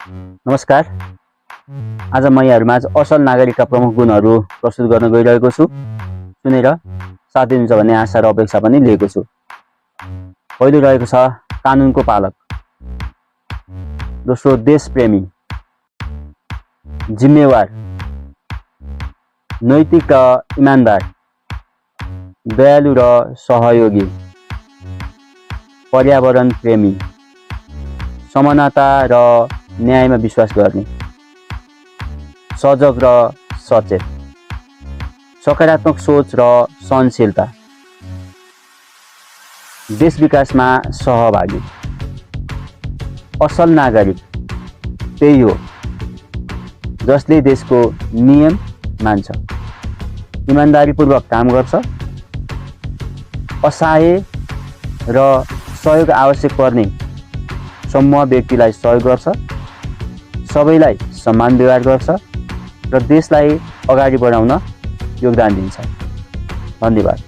नमस्कार। आज म यहाँहरुमाझ असल नागरिकका प्रमुख गुणहरू प्रस्तुत गर्न गइरहेको छु। सुनेर साथ दिनुहुन्छ भन्ने आशा र अपेक्षा पनि लिएको छु। पहिलो रहेको छ कानुनको पालक, दोस्रो देशप्रेमी, जिम्मेवार, नैतिक र इमानदार, दयालु र सहयोगी, पर्यावरण प्रेमी, समानता र न्यायमा विश्वास गर्ने, सजग र सचेत, सकारात्मक सोच र सहनशीलता, देश विकासमा सहभागी। असल नागरिक त्यही हो जसले देशको नियम मान्छ, इमानदारीपूर्वक काम गर्छ, असहाय र सहयोग आवश्यक पर्ने समूह व्यक्तिलाई सहयोग गर्छ, सबैलाई सम्मान व्यवहार गर्छ र देशलाई अगाडि बढाउन योगदान दिन्छ। धन्यवाद।